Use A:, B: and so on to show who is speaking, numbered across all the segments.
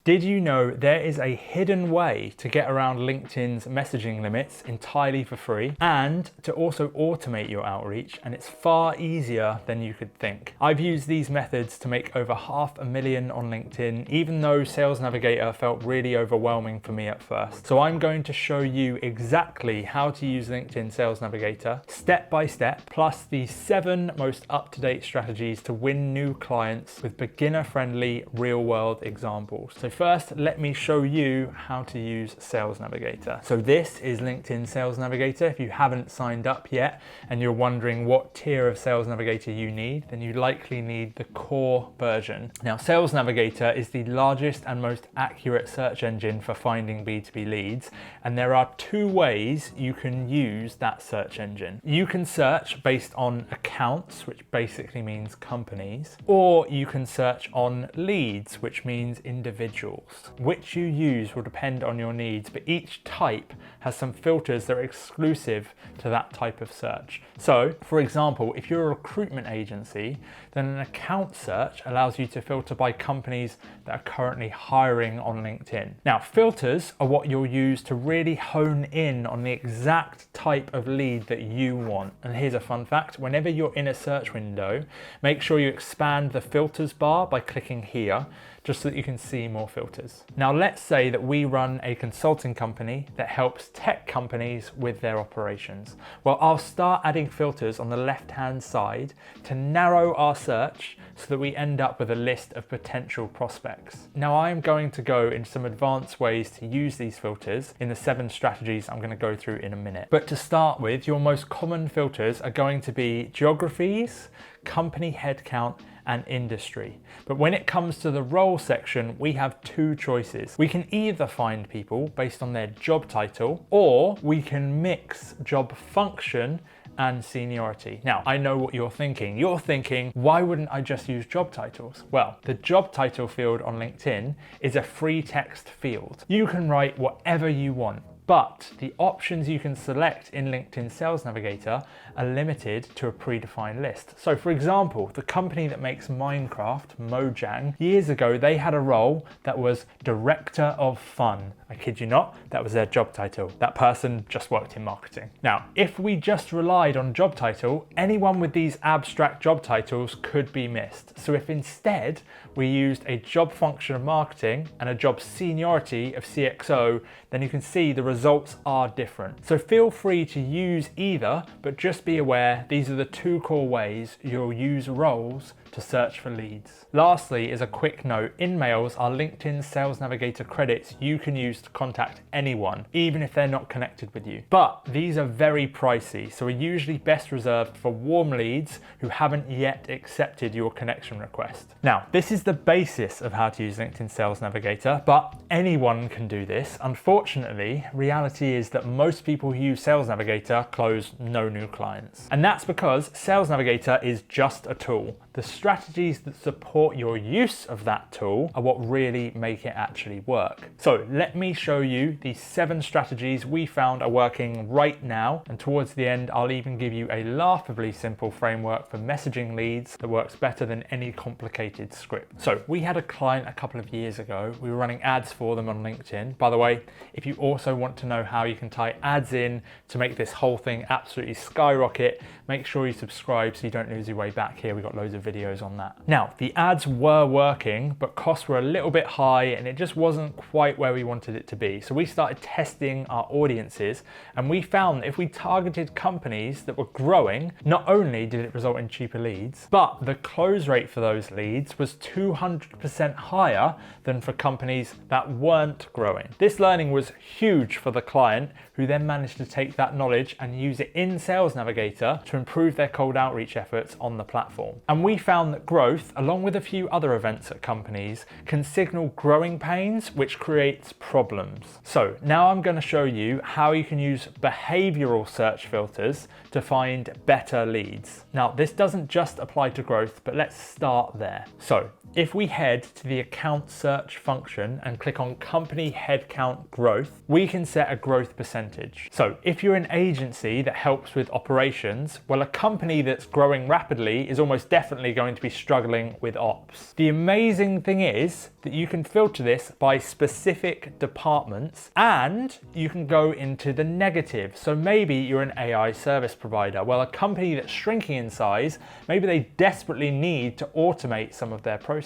A: Did you know there is a hidden way to get around LinkedIn's messaging limits entirely for free and to also automate your outreach, and it's far easier than you could think. I've used these methods to make over 500,000 on LinkedIn, even though Sales Navigator felt really overwhelming for me at first. So I'm going to show you exactly how to use LinkedIn Sales Navigator step by step, plus the 7 most up-to-date strategies to win new clients with beginner-friendly real-world examples. So first, let me show you how to use Sales Navigator. So this is LinkedIn Sales Navigator. If you haven't signed up yet and you're wondering what tier of Sales Navigator you need, then you likely need the core version. Now, Sales Navigator is the largest and most accurate search engine for finding B2B leads, and there are 2 ways you can use that search engine. You can search based on accounts, which basically means companies, or you can search on leads, which means individuals. Which you use will depend on your needs, but each type has some filters that are exclusive to that type of search. So, for example, if you're a recruitment agency, then an account search allows you to filter by companies that are currently hiring on LinkedIn. Now, filters are what you'll use to really hone in on the exact type of lead that you want. And here's a fun fact: whenever you're in a search window, make sure you expand the filters bar by clicking here, just so that you can see more filters. Now, let's say that we run a consulting company that helps tech companies with their operations. Well, I'll start adding filters on the left-hand side to narrow our search so that we end up with a list of potential prospects. Now, I am going to go into some advanced ways to use these filters in the 7 strategies I'm going to go through in a minute. But to start with, your most common filters are going to be geographies, company headcount, and industry. But when it comes to the role section, we have 2 choices. We can either find people based on their job title, or we can mix job function and seniority. Now, I know what you're thinking. You're thinking, why wouldn't I just use job titles? Well, the job title field on LinkedIn is a free text field. You can write whatever you want, but the options you can select in LinkedIn Sales Navigator are limited to a predefined list. So for example, the company that makes Minecraft, Mojang, years ago, they had a role that was Director of Fun. I kid you not, that was their job title. That person just worked in marketing. Now, if we just relied on job title, anyone with these abstract job titles could be missed. So if instead we used a job function of marketing and a job seniority of CXO, then you can see the results are different. So feel free to use either, but just be aware these are the 2 core ways you'll use roles to search for leads. Lastly is a quick note: InMails are LinkedIn Sales Navigator credits you can use to contact anyone, even if they're not connected with you. But these are very pricey, so are usually best reserved for warm leads who haven't yet accepted your connection request. Now, this is the basis of how to use LinkedIn Sales Navigator, but anyone can do this. Unfortunately, reality is that most people who use Sales Navigator close no new clients. And that's because Sales Navigator is just a tool. The strategies that support your use of that tool are what really make it actually work. So let me show you the 7 strategies we found are working right now, and towards the end I'll even give you a laughably simple framework for messaging leads that works better than any complicated script. So we had a client a couple of years ago. We were running ads for them on LinkedIn. By the way, if you also want to know how you can tie ads in to make this whole thing absolutely skyrocket, make sure you subscribe so you don't lose your way back here. We've got loads of videos on that. Now, the ads were working, but costs were a little bit high and it just wasn't quite where we wanted it to be. So we started testing our audiences, and we found that if we targeted companies that were growing, not only did it result in cheaper leads, but the close rate for those leads was 200% higher than for companies that weren't growing. This learning was huge for the client, who then managed to take that knowledge and use it in Sales Navigator to improve their cold outreach efforts on the platform. And we found that growth, along with a few other events at companies, can signal growing pains, which creates problems. So now I'm going to show you how you can use behavioral search filters to find better leads. Now, this doesn't just apply to growth, but let's start there. So If we head to the account search function and click on company headcount growth, we can set a growth percentage. So if you're an agency that helps with operations, well, a company that's growing rapidly is almost definitely going to be struggling with ops. The amazing thing is that you can filter this by specific departments, and you can go into the negative. So maybe you're an AI service provider. Well, a company that's shrinking in size, maybe they desperately need to automate some of their processes.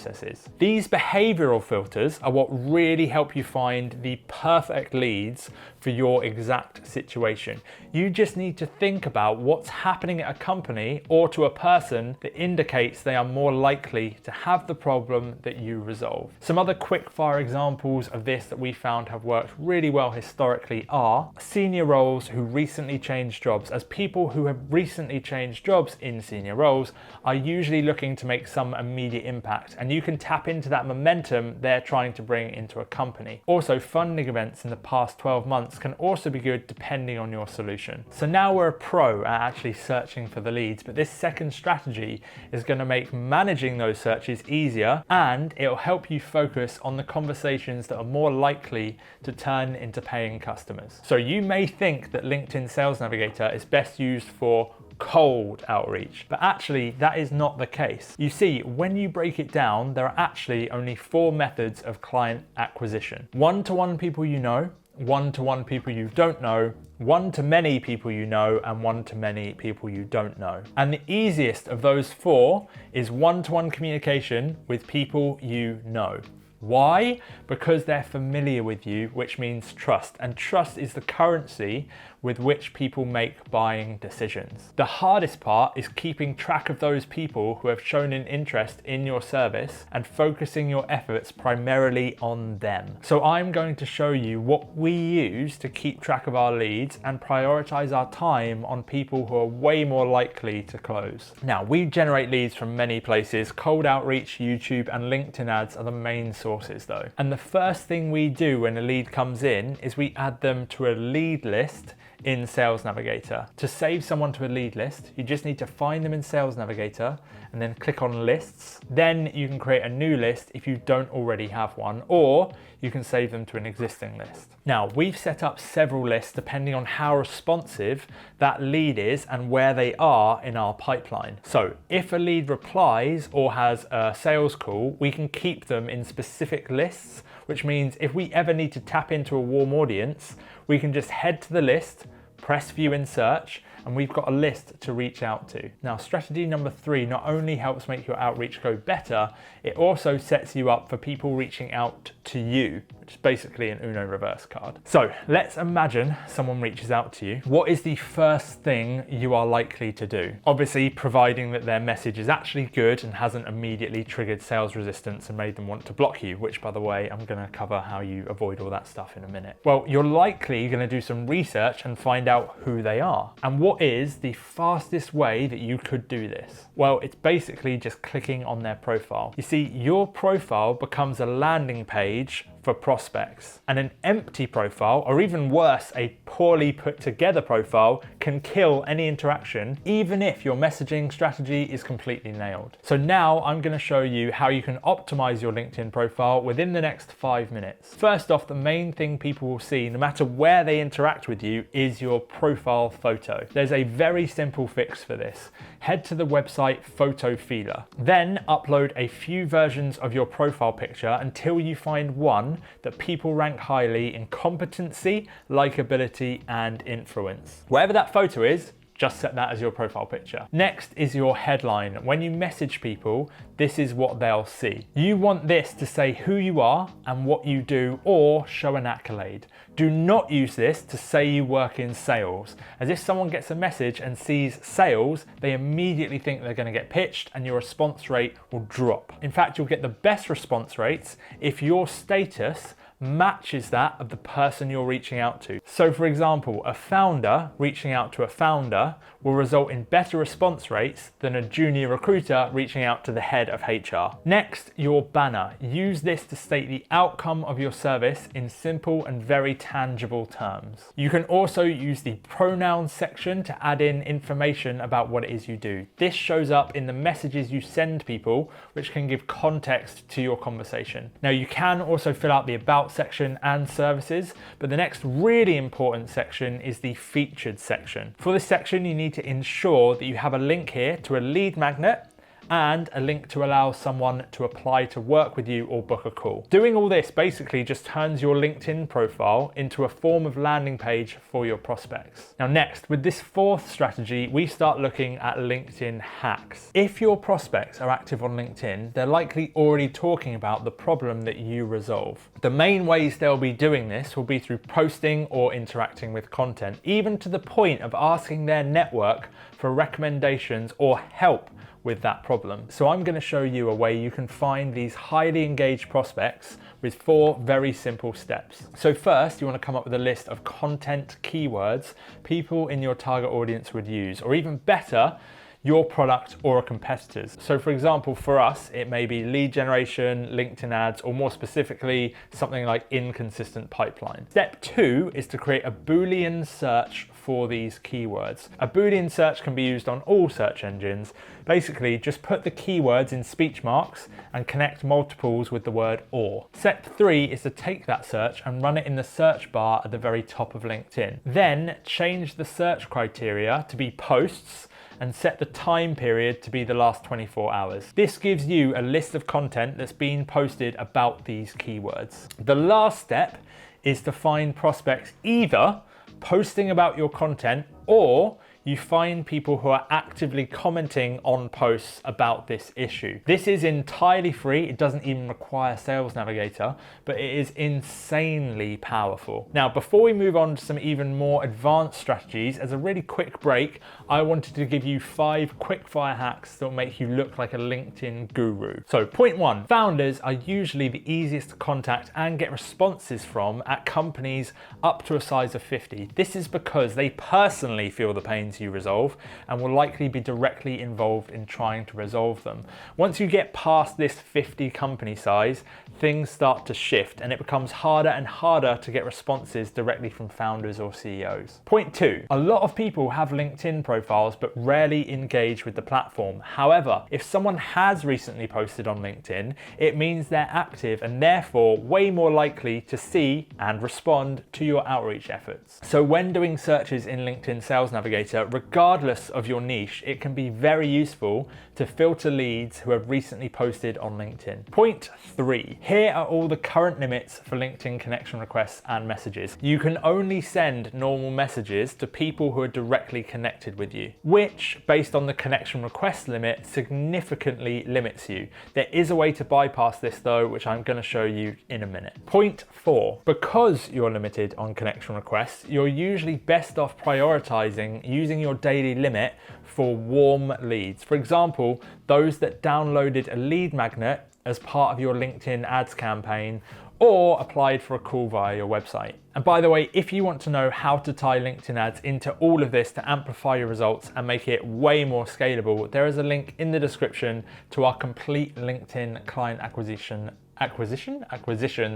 A: These behavioral filters are what really help you find the perfect leads for your exact situation. You just need to think about what's happening at a company or to a person that indicates they are more likely to have the problem that you resolve. Some other quick fire examples of this that we found have worked really well historically are senior roles who recently changed jobs, as people who have recently changed jobs in senior roles are usually looking to make some immediate impact, and you can tap into that momentum they're trying to bring into a company. Also, funding events in the past 12 months can also be good depending on your solution. So now we're a pro at actually searching for the leads, but this second strategy is going to make managing those searches easier, and it'll help you focus on the conversations that are more likely to turn into paying customers. So you may think that LinkedIn Sales Navigator is best used for cold outreach, but actually that is not the case. You see, when you break it down, there are actually only 4 methods of client acquisition. One-to-one people you know, one-to-one people you don't know, one-to-many people you know, and one-to-many people you don't know. And the easiest of those 4 is one-to-one communication with people you know. Why? Because they're familiar with you, which means trust. And trust is the currency with which people make buying decisions. The hardest part is keeping track of those people who have shown an interest in your service and focusing your efforts primarily on them. So I'm going to show you what we use to keep track of our leads and prioritize our time on people who are way more likely to close. Now, we generate leads from many places. Cold outreach, YouTube, and LinkedIn ads are the main sources though. And the first thing we do when a lead comes in is we add them to a lead list in Sales Navigator. To save someone to a lead list, you just need to find them in Sales Navigator and then click on lists. Then you can create a new list if you don't already have one, or you can save them to an existing list. Now, we've set up several lists depending on how responsive that lead is and where they are in our pipeline. So if a lead replies or has a sales call, we can keep them in specific lists, which means if we ever need to tap into a warm audience, we can just head to the list, press view in search, and we've got a list to reach out to. Now, strategy number 3 not only helps make your outreach go better, it also sets you up for people reaching out to you, which is basically an Uno reverse card. So let's imagine someone reaches out to you. What is the first thing you are likely to do? Obviously, providing that their message is actually good and hasn't immediately triggered sales resistance and made them want to block you, which, by the way, I'm gonna cover how you avoid all that stuff in a minute. Well, you're likely gonna do some research and find out who they are. And what is the fastest way that you could do this? Well, it's basically just clicking on their profile. You see, your profile becomes a landing page for prospects, and an empty profile, or even worse, a poorly put together profile, can kill any interaction, even if your messaging strategy is completely nailed. So now I'm going to show you how you can optimize your LinkedIn profile within the next 5 minutes. First off, the main thing people will see, no matter where they interact with you, is your profile photo. There's a very simple fix for this. Head to the website Photo Feeler. Then upload a few versions of your profile picture until you find one that people rank highly in competency, likability, and influence. Whatever that photo is, just set that as your profile picture. Next is your headline. When you message people, this is what they'll see. You want this to say who you are and what you do, or show an accolade. Do not use this to say you work in sales, as if someone gets a message and sees sales, they immediately think they're going to get pitched and your response rate will drop. In fact, you'll get the best response rates if your status matches that of the person you're reaching out to. So for example, a founder reaching out to a founder will result in better response rates than a junior recruiter reaching out to the head of HR. Next, your banner. Use this to state the outcome of your service in simple and very tangible terms. You can also use the pronouns section to add in information about what it is you do. This shows up in the messages you send people, which can give context to your conversation. Now you can also fill out the about section and services, but the next really important section is the featured section. For this section, you need to ensure that you have a link here to a lead magnet and a link to allow someone to apply to work with you or book a call. Doing all this basically just turns your LinkedIn profile into a form of landing page for your prospects. Now next, with this fourth strategy, we start looking at LinkedIn hacks. If your prospects are active on LinkedIn, they're likely already talking about the problem that you resolve. The main ways they'll be doing this will be through posting or interacting with content, even to the point of asking their network for recommendations or help with that problem. So I'm going to show you a way you can find these highly engaged prospects with 4 very simple steps. So first, you want to come up with a list of content keywords people in your target audience would use, or even better, your product or a competitor's. So for example, for us, it may be lead generation, LinkedIn ads, or more specifically, something like inconsistent pipeline. Step 2 is to create a Boolean search for these keywords. A Boolean search can be used on all search engines. Basically, just put the keywords in speech marks and connect multiples with the word or. Step 3 is to take that search and run it in the search bar at the very top of LinkedIn. Then change the search criteria to be posts and set the time period to be the last 24 hours. This gives you a list of content that's been posted about these keywords. The last step is to find prospects either posting about your content, or you find people who are actively commenting on posts about this issue. This is entirely free. It doesn't even require Sales Navigator, but it is insanely powerful. Now, before we move on to some even more advanced strategies, as a really quick break, I wanted to give you 5 quick fire hacks that will make you look like a LinkedIn guru. So point 1, founders are usually the easiest to contact and get responses from at companies up to a size of 50. This is because they personally feel the pains you resolve and will likely be directly involved in trying to resolve them. Once you get past this 50 company size, things start to shift and it becomes harder and harder to get responses directly from founders or CEOs. Point 2, a lot of people have LinkedIn profiles but rarely engage with the platform. However, if someone has recently posted on LinkedIn, it means they're active and therefore way more likely to see and respond to your outreach efforts. So when doing searches in LinkedIn Sales Navigator, regardless of your niche, it can be very useful to filter leads who have recently posted on LinkedIn. Point 3, here are all the current limits for LinkedIn connection requests and messages. You can only send normal messages to people who are directly connected with you, which, based on the connection request limit, significantly limits you. There is a way to bypass this though, which I'm going to show you in a minute. Point 4, because you're limited on connection requests, you're usually best off prioritizing using your daily limit for warm leads. For example, those that downloaded a lead magnet as part of your LinkedIn ads campaign or applied for a call via your website. And by the way, if you want to know how to tie LinkedIn ads into all of this to amplify your results and make it way more scalable, there is a link in the description to our complete LinkedIn client acquisition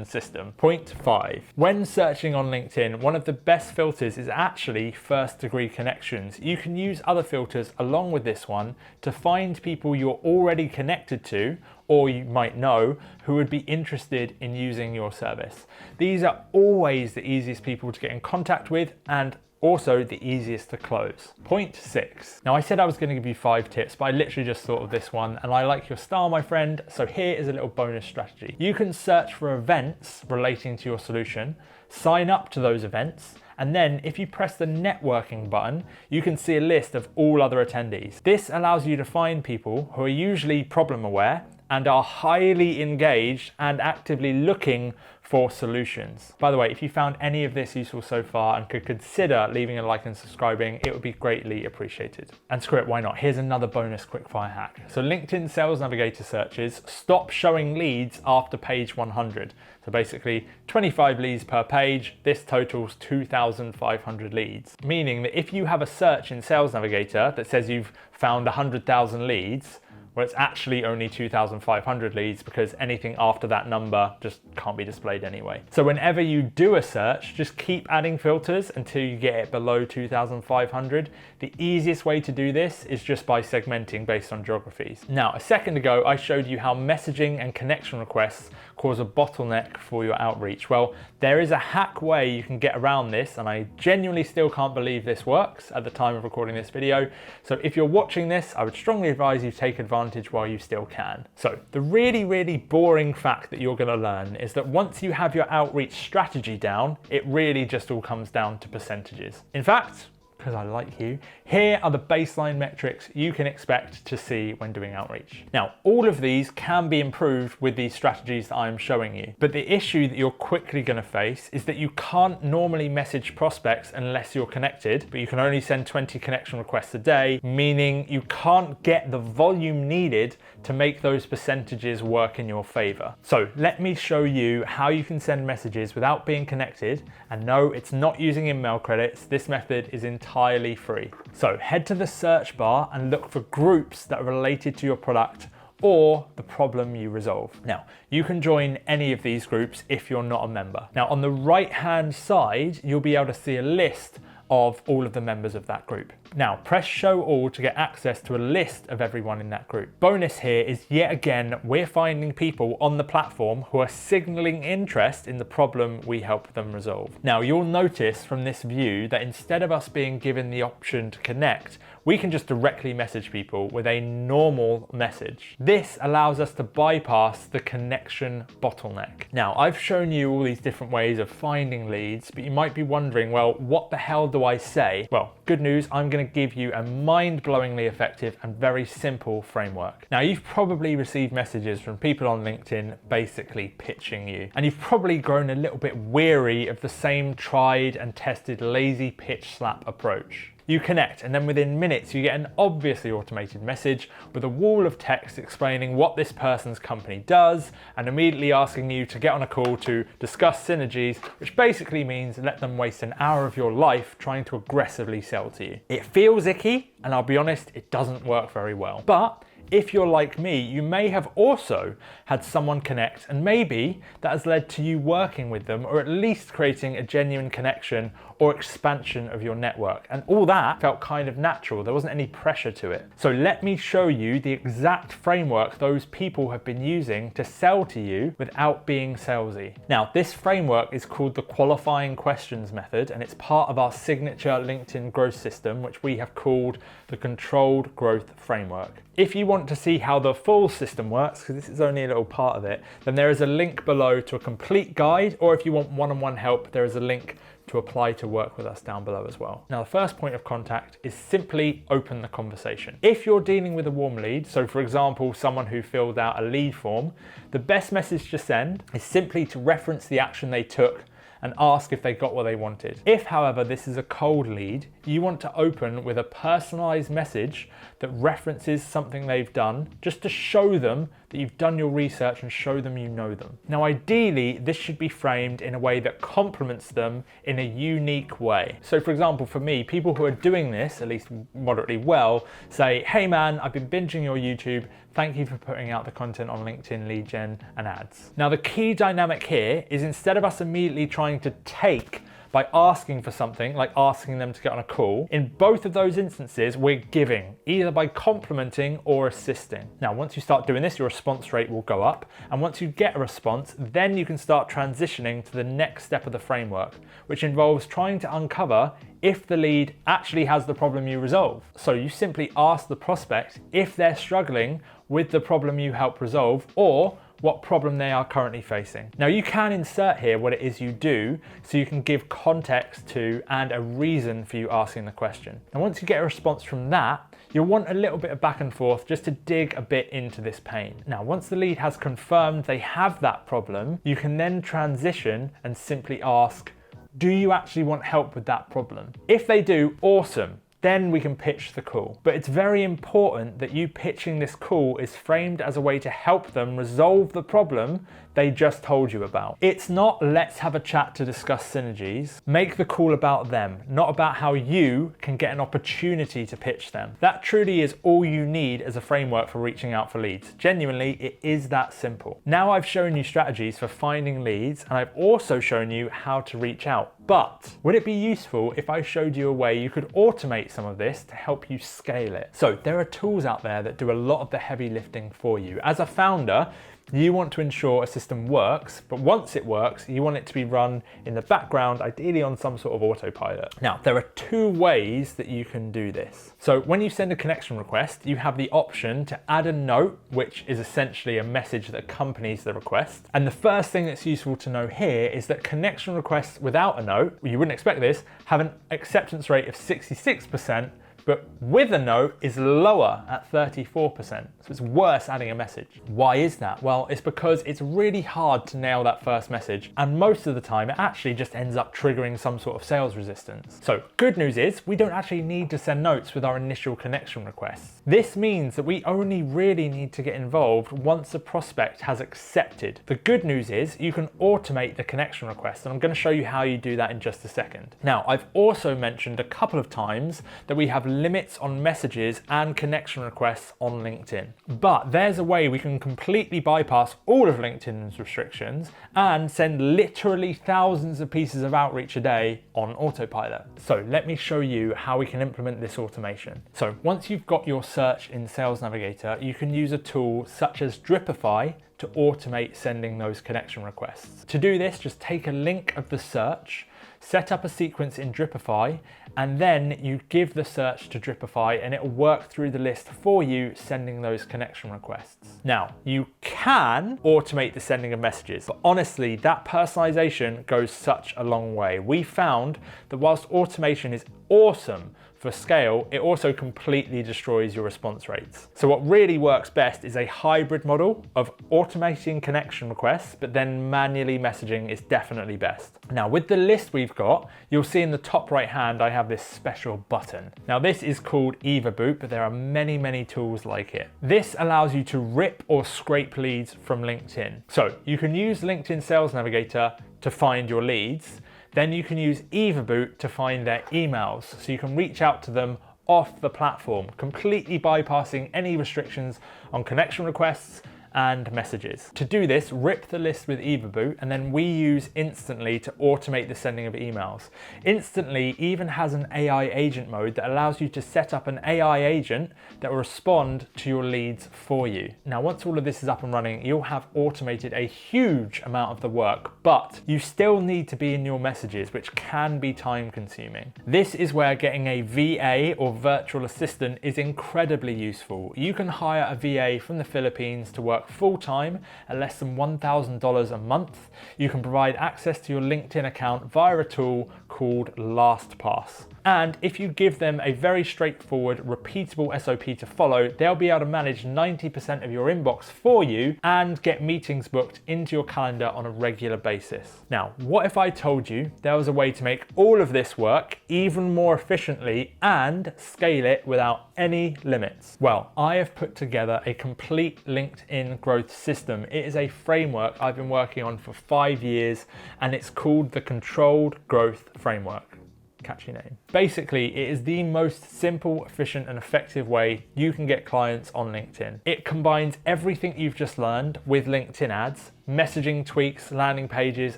A: system. Point 5, when searching on LinkedIn, one of the best filters is actually first degree connections. You can use other filters along with this one to find people you're already connected to, or you might know, who would be interested in using your service. These are always the easiest people to get in contact with and also the easiest to close. Point 6. Now I said I was going to give you 5 tips, but I literally just thought of this one and I like your style, my friend. So here is a little bonus strategy. You can search for events relating to your solution, sign up to those events, and then if you press the networking button, you can see a list of all other attendees. This allows you to find people who are usually problem aware and are highly engaged and actively looking for solutions. By the way, if you found any of this useful so far and could consider leaving a like and subscribing, it would be greatly appreciated. And screw it, why not? Here's another bonus quickfire hack. So LinkedIn Sales Navigator searches stop showing leads after page 100. So basically 25 leads per page, this totals 2,500 leads. Meaning that if you have a search in Sales Navigator that says you've found 100,000 leads, well, it's actually only 2,500 leads because anything after that number just can't be displayed anyway. So whenever you do a search, just keep adding filters until you get it below 2,500. The easiest way to do this is just by segmenting based on geographies. Now, a second ago, I showed you how messaging and connection requests cause a bottleneck for your outreach. Well, there is a hack way you can get around this, and I genuinely still can't believe this works at the time of recording this video. So if you're watching this, I would strongly advise you take advantage while you still can. So the really, really boring fact that you're going to learn is that once you have your outreach strategy down, it really just all comes down to percentages. In fact, because I like you, here are the baseline metrics you can expect to see when doing outreach. Now, all of these can be improved with these strategies that I'm showing you, but the issue that you're quickly going to face is that you can't normally message prospects unless you're connected, but you can only send 20 connection requests a day, meaning you can't get the volume needed to make those percentages work in your favor. So let me show you how you can send messages without being connected, and no, it's not using email credits. This method is entirely free. So head to the search bar and look for groups that are related to your product or the problem you resolve. Now, you can join any of these groups if you're not a member. Now, on the right-hand side, you'll be able to see a list of all of the members of that group. Now, press show all to get access to a list of everyone in that group. Bonus here is yet again, we're finding people on the platform who are signaling interest in the problem we help them resolve. Now, you'll notice from this view that instead of us being given the option to connect, we can just directly message people with a normal message. This allows us to bypass the connection bottleneck. Now, I've shown you all these different ways of finding leads, but you might be wondering, well, what the hell do I say? Well, good news, I'm going to give you a mind-blowingly effective and very simple framework. Now, you've probably received messages from people on LinkedIn basically pitching you, and you've probably grown a little bit weary of the same tried and tested lazy pitch slap approach. You connect, and then within minutes you get an obviously automated message with a wall of text explaining what this person's company does and immediately asking you to get on a call to discuss synergies, which basically means let them waste an hour of your life trying to aggressively sell to you. It feels icky, and I'll be honest, it doesn't work very well. But if you're like me, you may have also had someone connect, and maybe that has led to you working with them or at least creating a genuine connection or expansion of your network. And all that felt kind of natural. There wasn't any pressure to it. So let me show you the exact framework those people have been using to sell to you without being salesy. Now, this framework is called the qualifying questions method, and it's part of our signature LinkedIn growth system, which we have called the controlled growth framework. If you want to see how the full system works, because this is only a little part of it, then there is a link below to a complete guide, or if you want one-on-one help, there is a link to apply to work with us down below as well. Now, the first point of contact is simply open the conversation. If you're dealing with a warm lead, so for example, someone who filled out a lead form, the best message to send is simply to reference the action they took and ask if they got what they wanted. If, however, this is a cold lead, you want to open with a personalized message that references something they've done, just to show them that you've done your research and show them you know them. Now, ideally, this should be framed in a way that complements them in a unique way. So for example, for me, people who are doing this, at least moderately well, say, hey man, I've been binging your YouTube. Thank you for putting out the content on LinkedIn lead gen and ads. Now, the key dynamic here is instead of us immediately trying to take by asking for something, like asking them to get on a call, in both of those instances, we're giving, either by complimenting or assisting. Now, once you start doing this, your response rate will go up. And once you get a response, then you can start transitioning to the next step of the framework, which involves trying to uncover if the lead actually has the problem you resolve. So you simply ask the prospect if they're struggling with the problem you help resolve, or what problem they are currently facing. Now, you can insert here what it is you do, so you can give context to and a reason for you asking the question. And once you get a response from that, you'll want a little bit of back and forth just to dig a bit into this pain. Now, once the lead has confirmed they have that problem, you can then transition and simply ask, do you actually want help with that problem? If they do, awesome. Then we can pitch the call. But it's very important that you pitching this call is framed as a way to help them resolve the problem they just told you about. It's not let's have a chat to discuss synergies. Make the call about them, not about how you can get an opportunity to pitch them. That truly is all you need as a framework for reaching out for leads. Genuinely, it is that simple. Now I've shown you strategies for finding leads, and I've also shown you how to reach out. But would it be useful if I showed you a way you could automate some of this to help you scale it? So there are tools out there that do a lot of the heavy lifting for you. As a founder, you want to ensure a system works, but once it works, you want it to be run in the background, ideally on some sort of autopilot. Now, there are two ways that you can do this. So when you send a connection request, you have the option to add a note, which is essentially a message that accompanies the request. And the first thing that's useful to know here is that connection requests without a note, you wouldn't expect this, have an acceptance rate of 66%, but with a note is lower at 34%. So it's worse adding a message. Why is that? Well, it's because it's really hard to nail that first message, and most of the time it actually just ends up triggering some sort of sales resistance. So good news is we don't actually need to send notes with our initial connection requests. This means that we only really need to get involved once a prospect has accepted. The good news is you can automate the connection request, and I'm going to show you how you do that in just a second. Now, I've also mentioned a couple of times that we have limits on messages and connection requests on LinkedIn. But there's a way we can completely bypass all of LinkedIn's restrictions and send literally thousands of pieces of outreach a day on autopilot. So let me show you how we can implement this automation. So once you've got your search in Sales Navigator, you can use a tool such as Dripify to automate sending those connection requests. To do this, just take a link of the search, set up a sequence in Dripify, and then you give the search to Dripify and it will work through the list for you, sending those connection requests. Now, you can automate the sending of messages, but honestly, that personalization goes such a long way. We found that whilst automation is awesome for scale, it also completely destroys your response rates. So what really works best is a hybrid model of automating connection requests, but then manually messaging is definitely best. Now, with the list we've got, you'll see in the top right hand, I have this special button. Now, this is called EvaBoot, but there are many, many tools like it. This allows you to rip or scrape leads from LinkedIn. So you can use LinkedIn Sales Navigator to find your leads. Then you can use EvaBoot to find their emails, so you can reach out to them off the platform, completely bypassing any restrictions on connection requests and messages. To do this, rip the list with EvaBoot, and then we use Instantly to automate the sending of emails. Instantly even has an AI agent mode that allows you to set up an AI agent that will respond to your leads for you. Now, once all of this is up and running, you'll have automated a huge amount of the work, but you still need to be in your messages, which can be time consuming. This is where getting a VA or virtual assistant is incredibly useful. You can hire a VA from the Philippines to work full-time at less than $1,000 a month. You can provide access to your LinkedIn account via a tool called LastPass. And if you give them a very straightforward, repeatable SOP to follow, they'll be able to manage 90% of your inbox for you and get meetings booked into your calendar on a regular basis. Now, what if I told you there was a way to make all of this work even more efficiently and scale it without any limits? Well, I have put together a complete LinkedIn growth system. It is a framework I've been working on for 5 years, and it's called the Controlled Growth Framework. Catchy name. Basically, it is the most simple, efficient, and effective way you can get clients on LinkedIn. It combines everything you've just learned with LinkedIn ads, messaging tweaks, landing pages,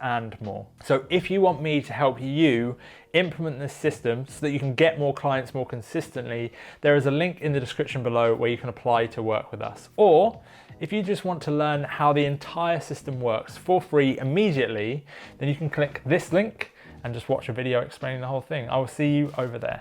A: and more. So if you want me to help you implement this system so that you can get more clients more consistently, there is a link in the description below where you can apply to work with us. Or if you just want to learn how the entire system works for free immediately, then you can click this link and just watch a video explaining the whole thing. I will see you over there.